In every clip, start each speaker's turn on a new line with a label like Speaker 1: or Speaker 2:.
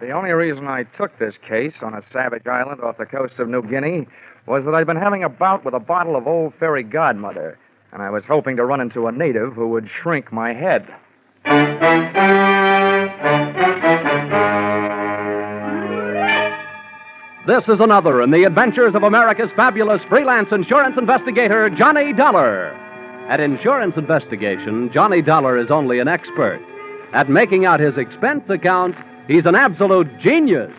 Speaker 1: The only reason I took this case on a savage island off the coast of New Guinea was that I'd been having a bout with a bottle of Old Fairy Godmother, and I was hoping to run into a native who would shrink my head.
Speaker 2: This is another in the adventures of America's fabulous freelance insurance investigator, Johnny Dollar. At insurance investigation, Johnny Dollar is only an expert. At making out his expense account, he's an absolute genius.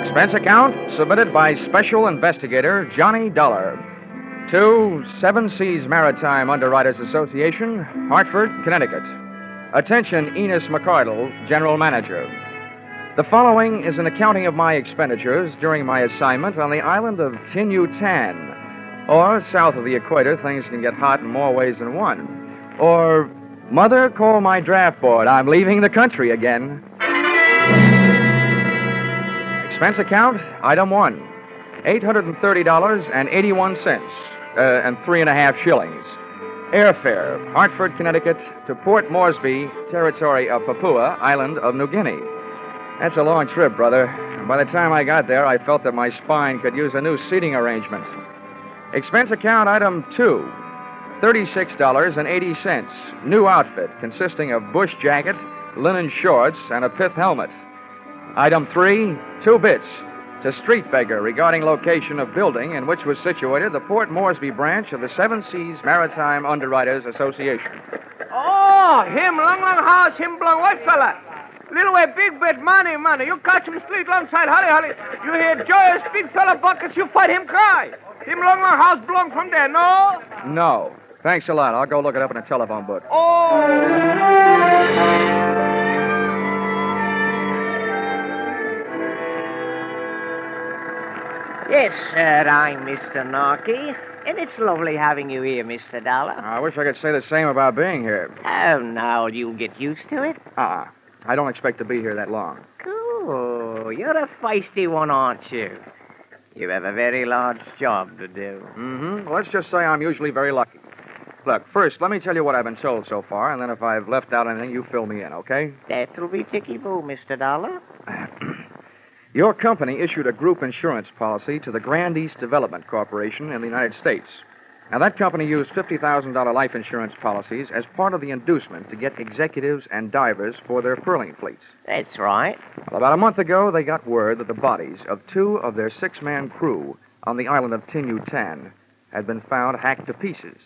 Speaker 1: Expense account submitted by Special Investigator Johnny Dollar to Seven Seas Maritime Underwriters Association, Hartford, Connecticut. Attention, Enos McCardle, General Manager. The following is an accounting of my expenditures during my assignment on the island of Yutan. Or, south of the equator, things can get hot in more ways than one. Or, Mother, call my draft board. I'm leaving the country again. Expense account, item 1, $830.81, and 3.5 shillings. Airfare, Hartford, Connecticut, to Port Moresby, territory of Papua, island of New Guinea. That's a long trip, brother. And by the time I got there, I felt that my spine could use a new seating arrangement. Expense account, item 2, $36.80. New outfit consisting of bush jacket, linen shorts, and a pith helmet. Item 3, 2 bits to street beggar regarding location of building in which was situated the Port Moresby branch of the Seven Seas Maritime Underwriters Association.
Speaker 3: Oh, him, long house, him belong white fella. Little way, big bit, money. You catch him street alongside, holly. You hear joyous, big fella buckets, you fight him cry. Him long house belong from there, no?
Speaker 1: No. Thanks a lot. I'll go look it up in a telephone book.
Speaker 3: Oh.
Speaker 4: Yes, sir, I'm Mr. Narky, and it's lovely having you here, Mr. Dollar.
Speaker 1: I wish I could say the same about being here.
Speaker 4: Oh, now, you'll get used to it.
Speaker 1: I don't expect to be here that long.
Speaker 4: Cool. You're a feisty one, aren't you? You have a very large job to do.
Speaker 1: Mm-hmm. Well, let's just say I'm usually very lucky. Look, first, let me tell you what I've been told so far, and then if I've left out anything, you fill me in, okay?
Speaker 4: That'll be ticky-boo, Mr. Dollar.
Speaker 1: Your company issued a group insurance policy to the Grand East Development Corporation in the United States. Now, that company used $50,000 life insurance policies as part of the inducement to get executives and divers for their pearling fleets.
Speaker 4: That's right.
Speaker 1: Well, about a month ago, they got word that the bodies of 2 of their 6-man crew on the island of Yutan had been found hacked to pieces.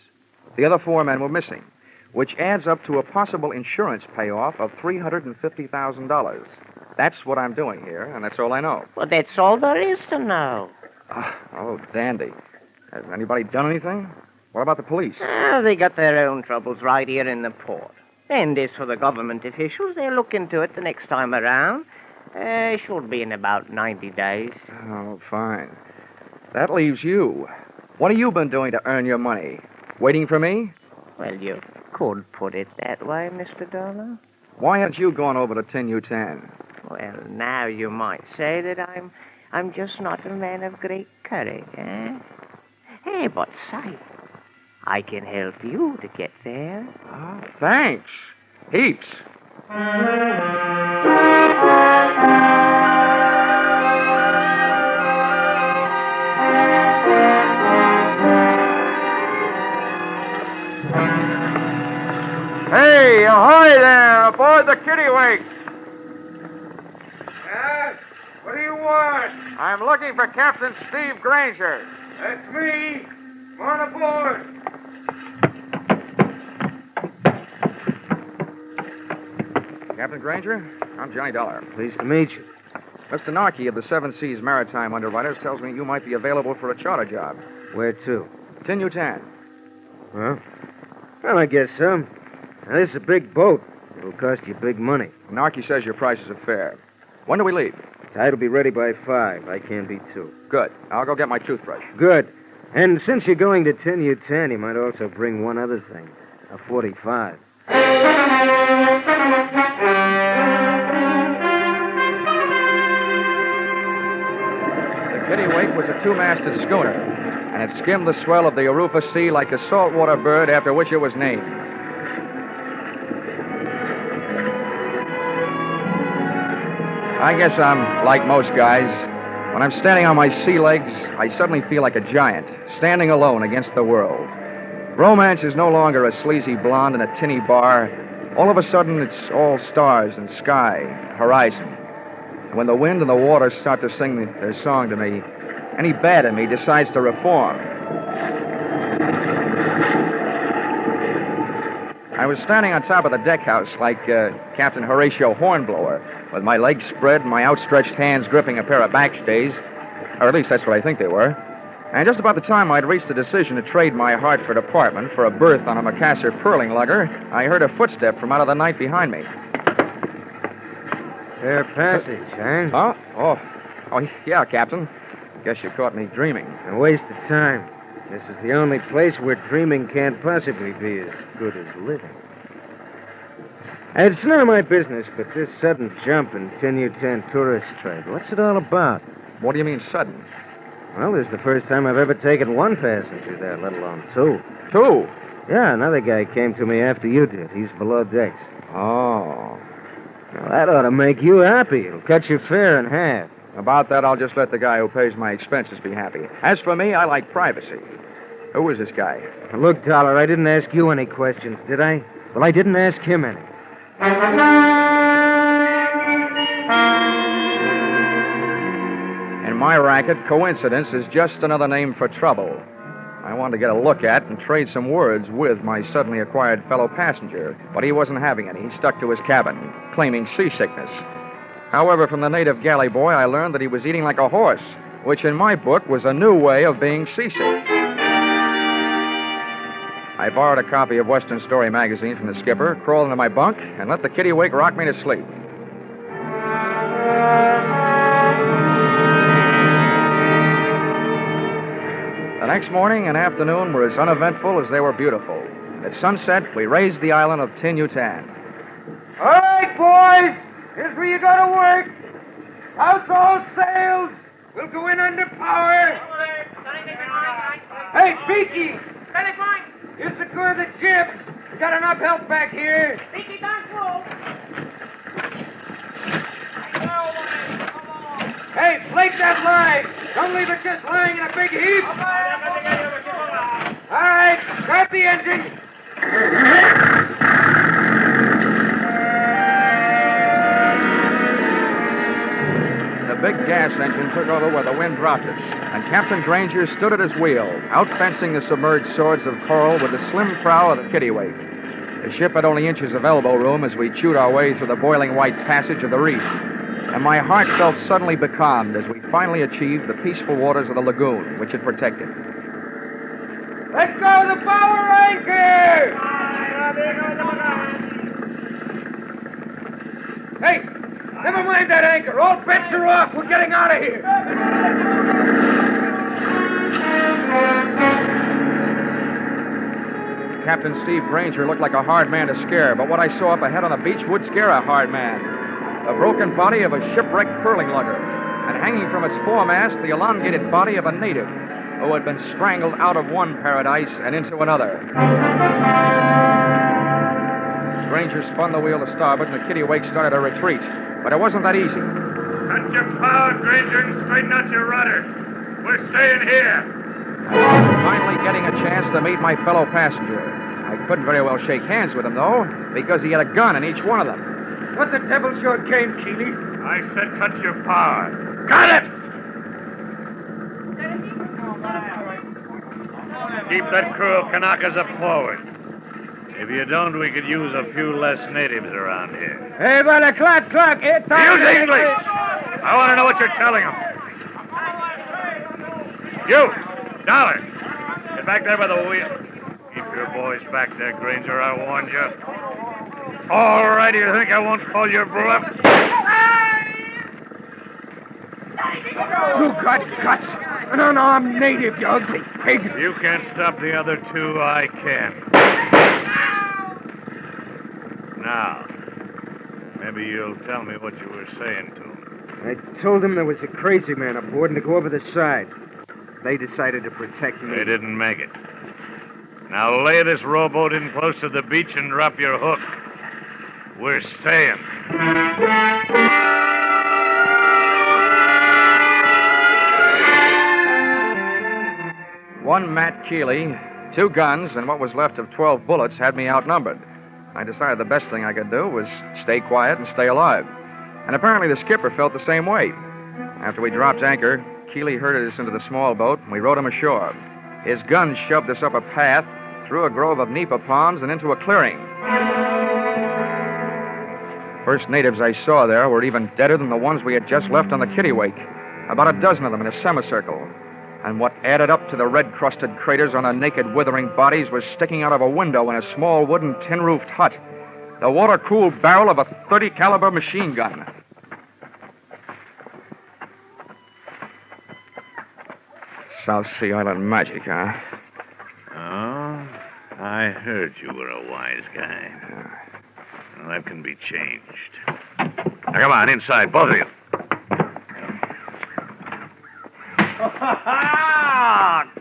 Speaker 1: The other 4 men were missing, which adds up to a possible insurance payoff of $350,000. That's what I'm doing here, and that's all I know.
Speaker 4: Well, that's all there is to know.
Speaker 1: Oh, dandy. Has anybody done anything? What about the police?
Speaker 4: They got their own troubles right here in the port. And as for the government officials, they'll look into it the next time around. Should be in about 90 days.
Speaker 1: Oh, fine. That leaves you. What have you been doing to earn your money? Waiting for me?
Speaker 4: Well, you could put it that way, Mr. Dollar.
Speaker 1: Why haven't you gone over to Yutan?
Speaker 4: Well, now you might say that I'm just not a man of great courage, eh? Hey, but say, I can help you to get there.
Speaker 1: Oh, thanks. Heaps. Hey, ahoy there, aboard the Kittiwake.
Speaker 3: What do you want?
Speaker 1: I'm looking for Captain Steve Granger.
Speaker 3: That's me. Come on aboard.
Speaker 1: Captain Granger, I'm Johnny Dollar.
Speaker 5: Pleased to meet you.
Speaker 1: Mr. Narky of the Seven Seas Maritime Underwriters tells me you might be available for a charter job.
Speaker 5: Where to?
Speaker 1: Yutan.
Speaker 5: Well, I guess so. Now, this is a big boat. It'll cost you big money.
Speaker 1: Narky says your prices are fair. When do we leave?
Speaker 5: Tide will be ready by 5. I can't be 2.
Speaker 1: Good. I'll go get my toothbrush.
Speaker 5: Good. And since you're going to Yutan, you might also bring one other thing. A 45.
Speaker 1: The Kittiwake was a 2-masted schooner. and it skimmed the swell of the Arufa Sea like a saltwater bird after which it was named. I guess I'm like most guys. When I'm standing on my sea legs, I suddenly feel like a giant, standing alone against the world. Romance is no longer a sleazy blonde in a tinny bar. All of a sudden, it's all stars and sky, horizon. And when the wind and the water start to sing their song to me, any bad in me decides to reform. I was standing on top of the deck house like Captain Horatio Hornblower, with my legs spread and my outstretched hands gripping a pair of backstays, or at least that's what I think they were. And just about the time I'd reached the decision to trade my Hartford apartment for a berth on a Macassar pearling lugger, I heard a footstep from out of the night behind me.
Speaker 5: Fair passage, huh?
Speaker 1: Huh? Oh, yeah, Captain. Guess you caught me dreaming.
Speaker 5: A waste of time. This is the only place where dreaming can't possibly be as good as living. It's none of my business, but this sudden jump in Yutan tourist trade, what's it all about?
Speaker 1: What do you mean sudden?
Speaker 5: Well, this is the first time I've ever taken one passenger there, let alone two.
Speaker 1: Two?
Speaker 5: Yeah, another guy came to me after you did. He's below decks.
Speaker 1: Oh.
Speaker 5: Well, that ought to make you happy. It'll cut your fare in half.
Speaker 1: About that, I'll just let the guy who pays my expenses be happy. As for me, I like privacy. Who is this guy?
Speaker 5: Look, Dollar, I didn't ask you any questions, did I? Well, I didn't ask him any.
Speaker 1: In my racket, coincidence is just another name for trouble. I wanted to get a look at and trade some words with my suddenly acquired fellow passenger, but he wasn't having any. He stuck to his cabin, claiming seasickness. However, from the native galley boy, I learned that he was eating like a horse, which in my book was a new way of being seasick. I borrowed a copy of Western Story magazine from the skipper, crawled into my bunk, and let the kitty-wake rock me to sleep. The next morning and afternoon were as uneventful as they were beautiful. At sunset, we raised the island of Yutan.
Speaker 3: All right, boys. Here's where you go to work. House all sails. We'll go in under power. Hey, Beaky. You secure the jibs. We got enough help back here.
Speaker 6: Beaky, don't move.
Speaker 3: Hey, flake that line. Don't leave it just lying in a big heap. All right, grab the engine.
Speaker 1: The big gas engine took over where the wind dropped us, and Captain Granger stood at his wheel, outfencing the submerged swords of coral with the slim prow of the kittiwake. The ship had only inches of elbow room as we chewed our way through the boiling white passage of the reef, and my heart felt suddenly becalmed as we finally achieved the peaceful waters of the lagoon, which it protected.
Speaker 3: Let go the bower anchor! Hey, never mind that anchor. All bets are off. We're getting out of here.
Speaker 1: Captain Steve Granger looked like a hard man to scare, but what I saw up ahead on the beach would scare a hard man. The broken body of a shipwrecked pearling lugger, and hanging from its foremast, the elongated body of a native who had been strangled out of one paradise and into another. Granger spun the wheel to starboard, and the kittiwake started a retreat. But it wasn't that easy.
Speaker 7: Cut your power, Granger, and straighten out your rudder. We're staying here.
Speaker 1: I was finally getting a chance to meet my fellow passenger. I couldn't very well shake hands with him, though, because he had a gun in each one of them.
Speaker 3: What the devil's your game, Keeley?
Speaker 7: I said cut your power. Got it! Keep that crew of Kanakas up forward. If you don't, we could use a few less natives around here.
Speaker 3: Hey, brother, clock.
Speaker 7: Use English! I want to know what you're telling them. You, Dollar, get back there by the wheel. Keep your boys back there, Granger, I warned you. All right, you think I won't call your bluff?
Speaker 3: You got guts. No, I'm native, you ugly pig.
Speaker 7: You can't stop the other two, I can. Now, maybe you'll tell me what you were saying to him.
Speaker 5: I told him there was a crazy man aboard and to go over the side. They decided to protect me.
Speaker 7: They didn't make it. Now lay this rowboat in close to the beach and drop your hook. We're staying.
Speaker 1: One Matt Keeley, 2 guns, and what was left of 12 bullets had me outnumbered. I decided the best thing I could do was stay quiet and stay alive. And apparently the skipper felt the same way. After we dropped anchor, Keeley herded us into the small boat, and we rowed him ashore. His guns shoved us up a path, through a grove of nipa palms, and into a clearing. First natives I saw there were even deader than the ones we had just left on the kittiwake. About a dozen of them in a semicircle. And what added up to the red-crusted craters on their naked, withering bodies was sticking out of a window in a small wooden tin-roofed hut. The water-cooled barrel of a .30 caliber machine gun. South Sea Island magic, huh?
Speaker 7: Oh, I heard you were a wise guy. Well, that can be changed. Now, come on, inside, both of you.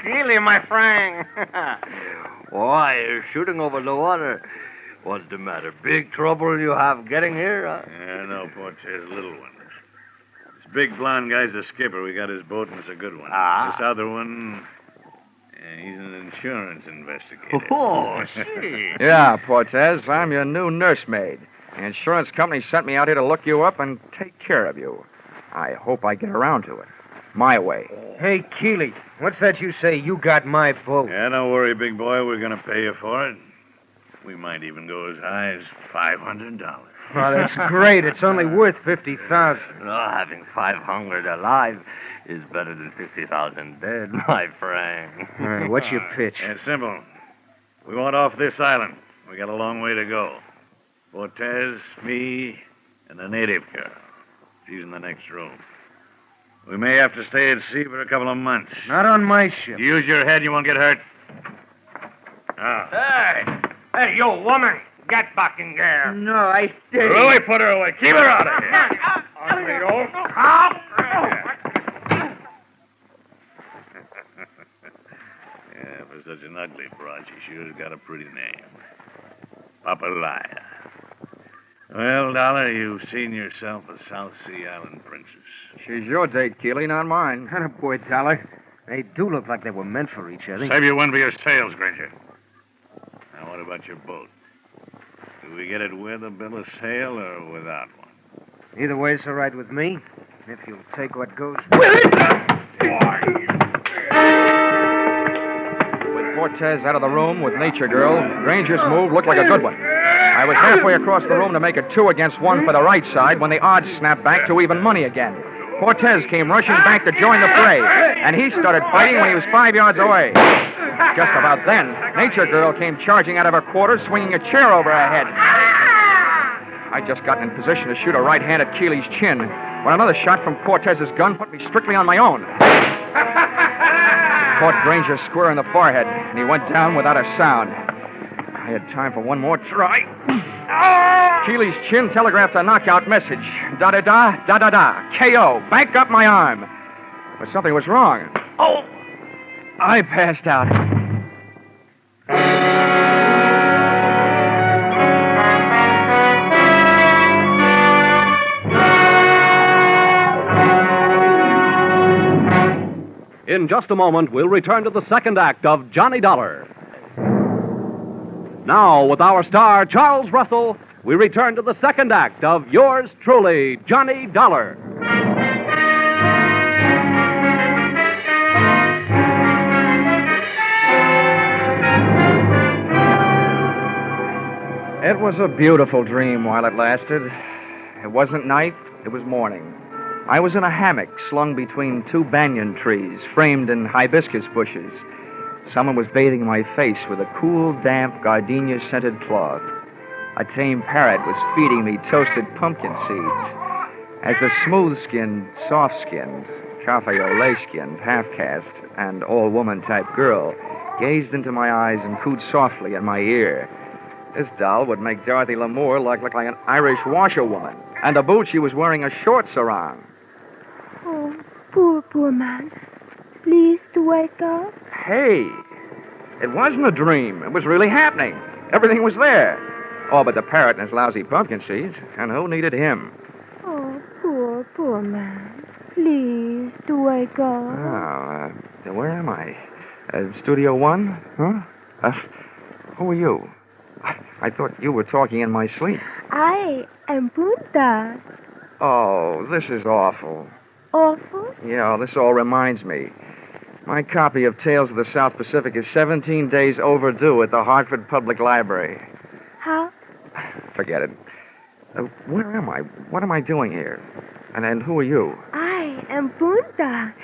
Speaker 3: Keeley, my friend.
Speaker 6: Why, you're shooting over the water. What's the matter? Big trouble you have getting here, huh?
Speaker 7: Yeah, no, Portez, little one. This big blonde guy's the skipper. We got his boat, and it's a good one.
Speaker 6: Ah.
Speaker 7: This other one, he's an insurance investigator.
Speaker 6: Oh, gee.
Speaker 1: Yeah, Portez, I'm your new nursemaid. The insurance company sent me out here to look you up and take care of you. I hope I get around to it. My way.
Speaker 5: Hey, Keeley, what's that you say? You got my boat.
Speaker 7: Yeah, don't worry, big boy. We're going to pay you for it. We might even go as high as $500.
Speaker 5: Well, that's great. It's only worth $50,000.
Speaker 6: No, having 500 alive is better than 50,000 dead, my friend.
Speaker 5: All right, what's your pitch?
Speaker 7: It's simple. We want off this island. We got a long way to go. Cortez, me, and a native girl. She's in the next room. We may have to stay at sea for a couple of months.
Speaker 5: Not on my ship.
Speaker 7: Use your head, you won't get hurt.
Speaker 3: Hey, you woman. Get back in there.
Speaker 5: No, I stay.
Speaker 7: Louie, put her away. Keep her out of here. Ugly old cop. Yeah, for such an ugly broad, she sure has got a pretty name. Papalaya. Well, Dollar, you've seen yourself a South Sea Island princess.
Speaker 1: She's your date, Keeley, not mine.
Speaker 5: Boy, Dollar. They do look like they were meant for each other.
Speaker 7: Save your wind for your sails, Granger. Now, what about your boat? Do we get it with a bill of sale or without one?
Speaker 5: Either way, it's all right with me. If you'll take what goes.
Speaker 1: With Cortez out of the room with Nature Girl, Granger's move looked like a good one. I was halfway across the room to make it 2 against 1 for the right side when the odds snapped back to even money again. Cortez came rushing back to join the fray, and he started fighting when he was 5 yards away. Just about then, Nature Girl came charging out of her quarters, swinging a chair over her head. I'd just gotten in position to shoot a right hand at Keeley's chin when another shot from Cortez's gun put me strictly on my own. Caught Granger square in the forehead, and he went down without a sound. I had time for one more try. Keeley's chin telegraphed a knockout message. Da-da-da, da-da-da, K.O., back up my arm. But something was wrong. Oh! I passed out.
Speaker 2: In just a moment, we'll return to the second act of Johnny Dollar. Now, with our star, Charles Russell, we return to the second act of yours truly, Johnny Dollar.
Speaker 1: It was a beautiful dream while it lasted. It wasn't night, it was morning. I was in a hammock slung between 2 banyan trees, framed in hibiscus bushes. Someone was bathing my face with a cool, damp, gardenia-scented cloth. A tame parrot was feeding me toasted pumpkin seeds. As a smooth-skinned, soft-skinned, cafe au lait-skinned, half-caste, and all-woman-type girl gazed into my eyes and cooed softly in my ear. This doll would make Dorothy Lamour look like an Irish washerwoman, and to boot she was wearing a short sarong.
Speaker 8: Oh, poor man. Please to wake up?
Speaker 1: Hey, it wasn't a dream. It was really happening. Everything was there. Oh, but the parrot and his lousy pumpkin seeds. And who needed him?
Speaker 8: Oh, poor man. Please, to wake up.
Speaker 1: Oh, where am I? Studio One? Huh? Who are you? I thought you were talking in my sleep.
Speaker 8: I am Punta.
Speaker 1: Oh, this is awful.
Speaker 8: Awful?
Speaker 1: Yeah, this all reminds me. My copy of Tales of the South Pacific is 17 days overdue at the Hartford Public Library.
Speaker 8: How?
Speaker 1: Forget it. Where am I? What am I doing here? And who are you?
Speaker 8: I am Punta.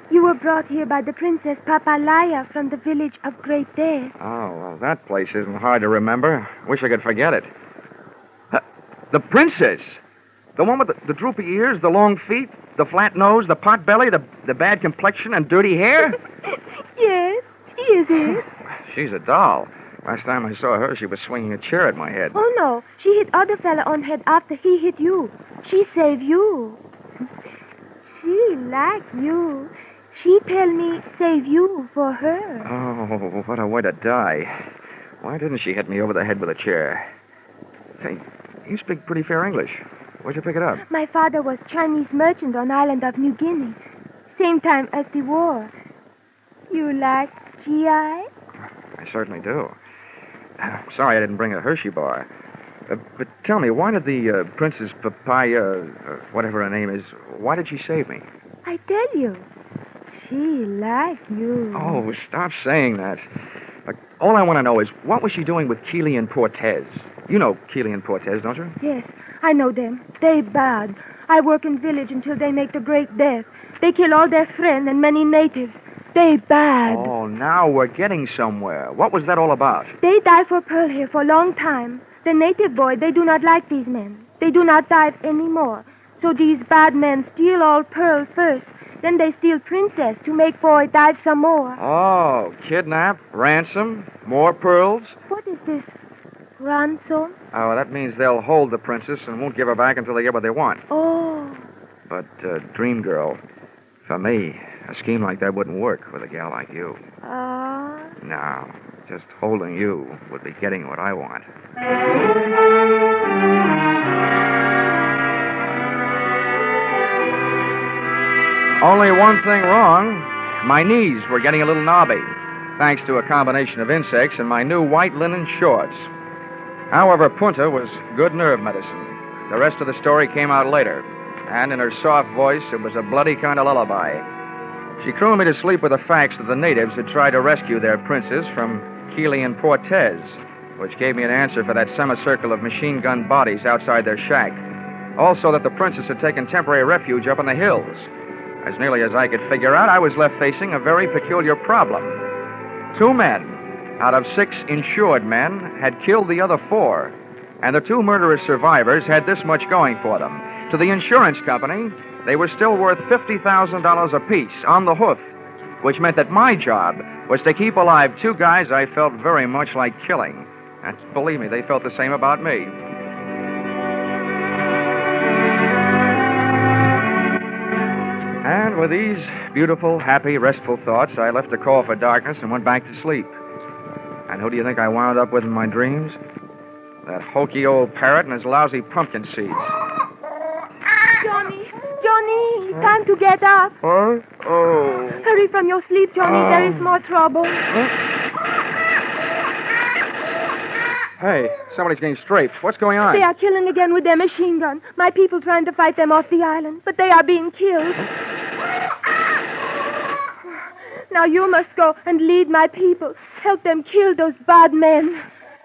Speaker 8: You were brought here by the Princess Papalaya from the village of Great Death.
Speaker 1: Oh, well, that place isn't hard to remember. Wish I could forget it. The princess! The one with the droopy ears, the long feet, the flat nose, the pot belly, the bad complexion, and dirty hair?
Speaker 8: Yes, she is it.
Speaker 1: She's a doll. Last time I saw her, she was swinging a chair at my head.
Speaker 8: Oh, no. She hit other fella on head after he hit you. She saved you. She like you. She tell me save you for her.
Speaker 1: Oh, what a way to die. Why didn't she hit me over the head with a chair? Say, you speak pretty fair English. Where'd you pick it up?
Speaker 8: My father was Chinese merchant on island of New Guinea. Same time as the war. You like GI?
Speaker 1: I certainly do. Sorry I didn't bring a Hershey bar. But tell me, why did the Princess Papaya, whatever her name is, why did she save me?
Speaker 8: I tell you. She like you.
Speaker 1: Oh, stop saying that. All I want to know is, what was she doing with Keeley and Portez? You know Keeley and Portez, don't you?
Speaker 8: Yes, I know them. They bad. I work in village until they make the Great Death. They kill all their friends and many natives. They bad.
Speaker 1: Oh, now we're getting somewhere. What was that all about?
Speaker 8: They die for pearl here for a long time. The native boy, they do not like these men. They do not dive anymore. So these bad men steal all pearl first. Then they steal princess to make boy dive some more.
Speaker 1: Oh, kidnap, ransom, more pearls?
Speaker 8: What is this? Ransom?
Speaker 1: Oh, that means they'll hold the princess and won't give her back until they get what they want.
Speaker 8: Oh.
Speaker 1: But, Dream Girl, for me, a scheme like that wouldn't work with a gal like you. No, just holding you would be getting what I want. Only one thing wrong. My knees were getting a little knobby, thanks to a combination of insects and my new white linen shorts. However, Punta was good nerve medicine. The rest of the story came out later, and in her soft voice, it was a bloody kind of lullaby. She crooned me to sleep with the facts that the natives had tried to rescue their princess from Keeley and Portez, which gave me an answer for that semicircle of machine gun bodies outside their shack. Also that the princess had taken temporary refuge up in the hills. As nearly as I could figure out, I was left facing a very peculiar problem. 2 men out of 6 insured men had killed the other 4, and the 2 murderous survivors had this much going for them. To the insurance company, they were still worth $50,000 apiece on the hoof, which meant that my job was to keep alive 2 guys I felt very much like killing. And believe me, they felt the same about me. And with these beautiful, happy, restful thoughts, I left the call for darkness and went back to sleep. And who do you think I wound up with in my dreams? That hokey old parrot and his lousy pumpkin seeds.
Speaker 8: Johnny, time to get up.
Speaker 1: What? Oh.
Speaker 8: Hurry from your sleep, Johnny. There is more trouble.
Speaker 1: Hey, somebody's getting strafed. What's going on?
Speaker 8: They are killing again with their machine gun. My people trying to fight them off the island, but they are being killed. Now you must go and lead my people. Help them kill those bad men.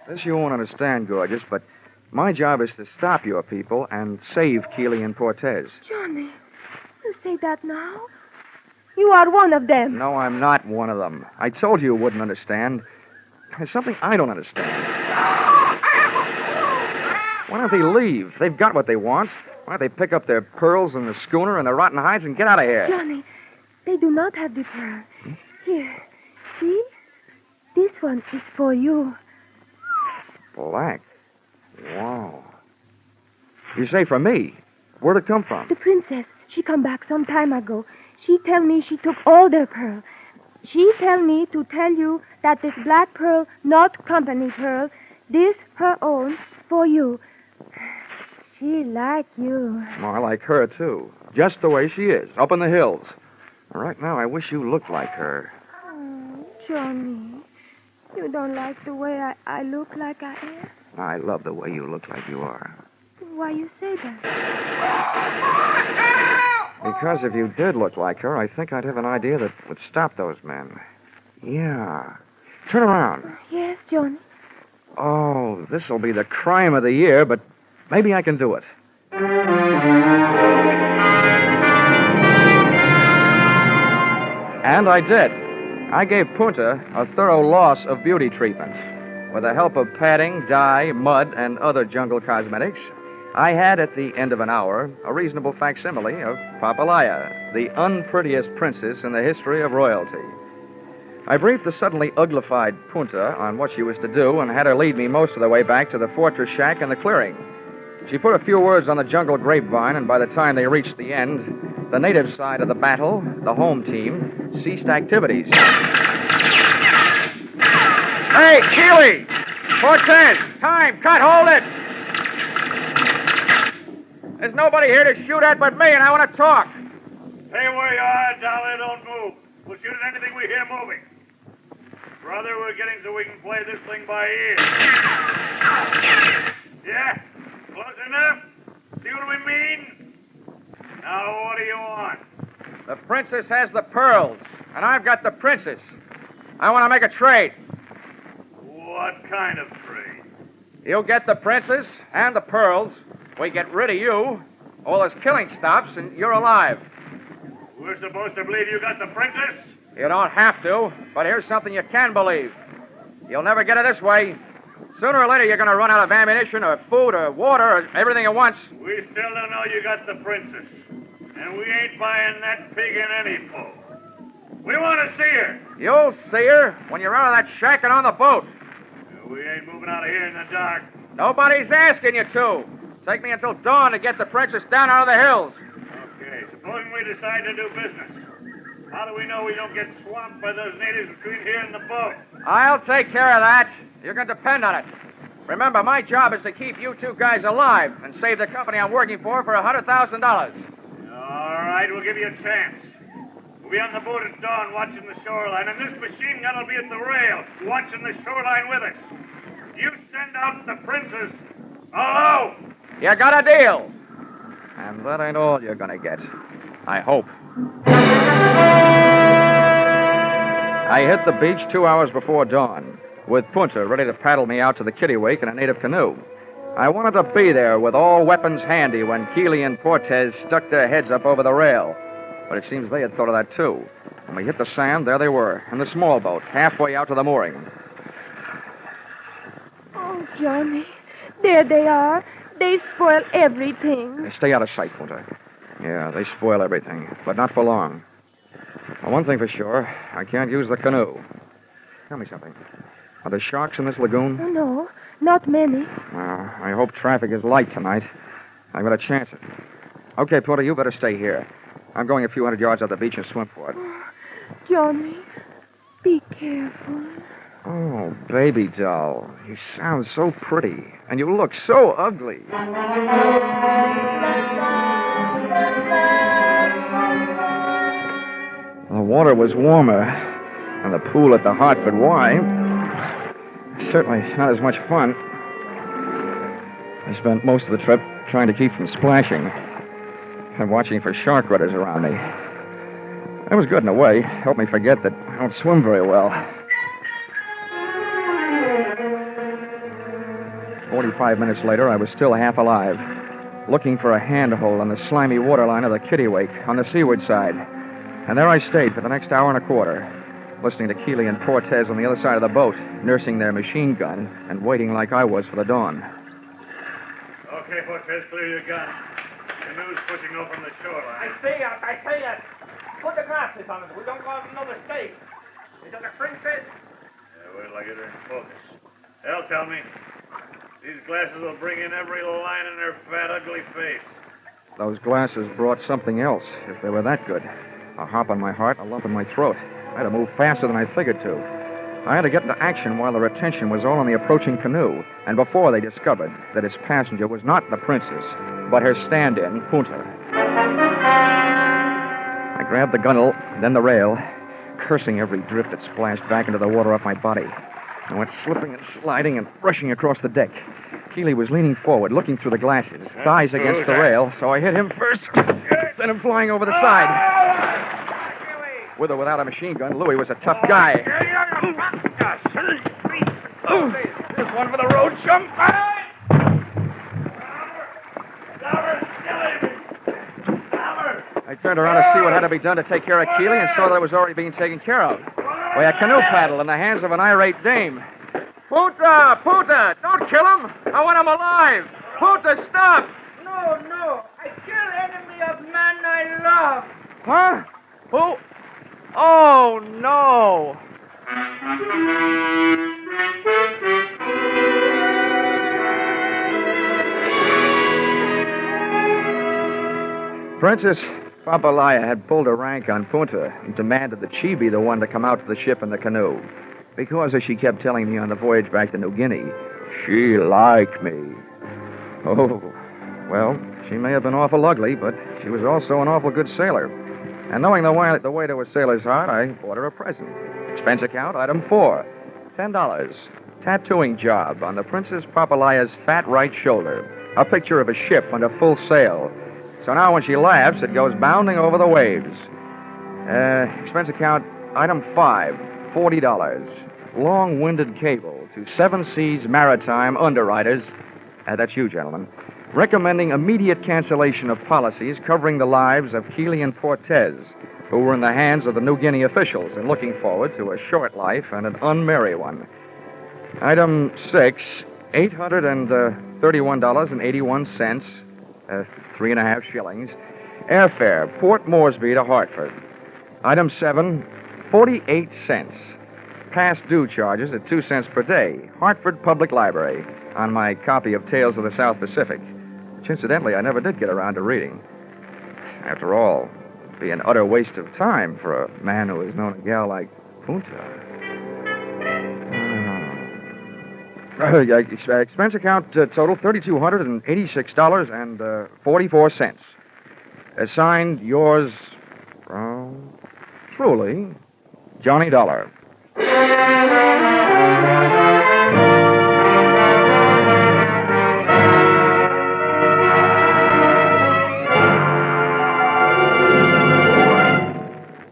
Speaker 1: This you won't understand, gorgeous, but my job is to stop your people and save Keeley and Portez.
Speaker 8: Johnny, you say that now? You are one of them.
Speaker 1: No, I'm not one of them. I told you wouldn't understand. There's something I don't understand. Why don't they leave? They've got what they want. Why don't they pick up their pearls and the schooner and the rotten hides and get out of here?
Speaker 8: Johnny, they do not have the pearl. Here, see? This one is for you.
Speaker 1: Black. Wow. You say for me? Where'd it come from?
Speaker 8: The princess, she come back some time ago. She tell me she took all their pearl. She tell me to tell you that this black pearl, not company pearl, this her own for you. She like you.
Speaker 1: Well, I like her, too. Just the way she is, up in the hills. Right now, I wish you looked like her.
Speaker 8: Oh, Johnny, you don't like the way I look like I am?
Speaker 1: I love the way you look like you are.
Speaker 8: Why you say that?
Speaker 1: Because if you did look like her, I think I'd have an idea that would stop those men. Yeah. Turn around.
Speaker 8: Yes, Johnny.
Speaker 1: Oh, this'll be the crime of the year, but maybe I can do it. And I did. I gave Punta a thorough loss of beauty treatment. With the help of padding, dye, mud, and other jungle cosmetics, I had, at the end of an hour, a reasonable facsimile of Papalaya, the unprettiest princess in the history of royalty. I briefed the suddenly uglified Punta on what she was to do and had her lead me most of the way back to the fortress shack and the clearing. She put a few words on the jungle grapevine, and by the time they reached the end, the native side of the battle, the home team, ceased activities. Hey, Keeley! Cortez! Time! Cut! Hold it! There's nobody here to shoot at but me, and I want to talk.
Speaker 7: Stay where you are, Dolly. Don't move. We'll shoot at anything we hear moving. Brother, we're getting so we can play this thing by ear. Yeah? Close enough? See what we mean? Now, what do you want?
Speaker 1: The princess has the pearls, and I've got the princess. I want to make a trade.
Speaker 7: What kind of trade?
Speaker 1: You get the princess and the pearls. We get rid of you. All this killing stops, and you're alive.
Speaker 7: We're supposed to believe you got the princess?
Speaker 1: You don't have to, but here's something you can believe. You'll never get it this way. Sooner or later, you're going to run out of ammunition or food or water or everything at once.
Speaker 7: We still don't know you got the princess. And we ain't buying that pig in any poll. We want to see her.
Speaker 1: You'll see her when you're out of that shack and on the boat.
Speaker 7: We ain't moving out of here in the dark.
Speaker 1: Nobody's asking you to. Take me until dawn to get the princess down out of the hills.
Speaker 7: Okay, supposing we decide to do business. How do we know we don't get swamped by those natives between here and the boat?
Speaker 1: I'll take care of that. You can depend on it. Remember, my job is to keep you two guys alive and save the company I'm working for $100,000.
Speaker 7: All right, we'll give you a chance. We'll be on the boat at dawn watching the shoreline, and this machine gun will be at the rail watching the shoreline with us. You send out the princess. Hello?
Speaker 1: You got a deal. And that ain't all you're gonna get. I hope. I hit the beach 2 hours before dawn, with Punta ready to paddle me out to the kittiwake in a native canoe. I wanted to be there with all weapons handy when Keeley and Cortez stuck their heads up over the rail. But it seems they had thought of that, too. When we hit the sand, there they were, in the small boat, halfway out to the mooring.
Speaker 8: Oh, Johnny, there they are. They spoil everything.
Speaker 1: Stay out of sight, Punta. Yeah, they spoil everything, but not for long. Well, one thing for sure, I can't use the canoe. Tell me something. Are there sharks in this lagoon?
Speaker 8: Oh, no, not many.
Speaker 1: Well, I hope traffic is light tonight. I've got to chance it. Okay, Punta, you better stay here. I'm going a few hundred yards up the beach and swim for it.
Speaker 8: Oh, Johnny, be careful.
Speaker 1: Oh, baby doll, you sound so pretty, and you look so ugly. The water was warmer, and the pool at the Hartford Y, certainly not as much fun. I spent most of the trip trying to keep from splashing and watching for shark rudders around me. That was good in a way. Helped me forget that I don't swim very well. 45 minutes later, I was still half alive, looking for a handhold on the slimy waterline of the kittiwake on the seaward side. And there I stayed for the next hour and a quarter, listening to Keeley and Cortez on the other side of the boat, nursing their machine gun and waiting like I was for the dawn.
Speaker 7: Okay, Cortez, clear your gun. Canoe's pushing off from the shoreline.
Speaker 3: I see it. Put the glasses on it. We don't go have no mistake. Is that the princess?
Speaker 7: Yeah, wait till I get her in focus. They'll tell me. These glasses will bring in every line in her fat, ugly face.
Speaker 1: Those glasses brought something else, if they were that good. A hop in my heart, a lump in my throat. I had to move faster than I figured to. I had to get into action while their attention was all on the approaching canoe, and before they discovered that its passenger was not the princess, but her stand-in, Punta. I grabbed the gunwale, then the rail, cursing every drift that splashed back into the water off my body. I went slipping and sliding and rushing across the deck. Keeley was leaning forward, looking through the glasses, his thighs against the rail, so I hit him first, sent him flying over the side. With or without a machine gun, Louis was a tough guy. Here's one for the road, chum. I turned around to see what had to be done to take care of Keeley and saw that it was already being taken care of by a canoe paddle in the hands of an irate dame. Punta! Punta! Don't kill him! I want him alive! Punta, stop!
Speaker 3: No. I kill enemy of man I love.
Speaker 1: Huh? Who? Oh, no! Princess Papalaya had pulled a rank on Punta and demanded that she be the one to come out to the ship in the canoe. Because, as she kept telling me on the voyage back to New Guinea, she liked me. Oh, well, she may have been awful ugly, but she was also an awful good sailor. And knowing the way to a sailor's heart, I bought her a present. Expense account, item 4, $10. Tattooing job on the Princess Papalaya's fat right shoulder. A picture of a ship under full sail. So now when she laughs, it goes bounding over the waves. Expense account, item 5, $40. Long-winded cable to 7 Seas Maritime underwriters. That's you, gentlemen. Recommending immediate cancellation of policies covering the lives of Keeley and Fortez, who were in the hands of the New Guinea officials and looking forward to a short life and an unmerry one. Item 6, $831.81, 3.5 shillings. Airfare, Port Moresby to Hartford. Item 7, 48 cents. Past due charges at 2 cents per day. Hartford Public Library, on my copy of Tales of the South Pacific, which incidentally I never did get around to reading. After all, it'd be an utter waste of time for a man who has known a gal like Punta. Expense account total $3,286.44. Signed, yours, truly, Johnny Dollar.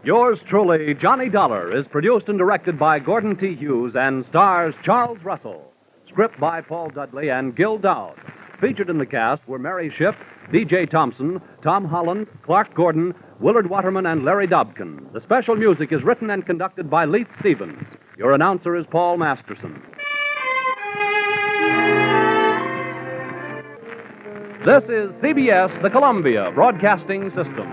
Speaker 2: Yours truly, Johnny Dollar, is produced and directed by Gordon T. Hughes and stars Charles Russell. Script by Paul Dudley and Gil Dowd. Featured in the cast were Mary Shipp, D.J. Thompson, Tom Holland, Clark Gordon, Willard Waterman, and Larry Dobkin. The special music is written and conducted by Leith Stevens. Your announcer is Paul Masterson. This is CBS, the Columbia Broadcasting System.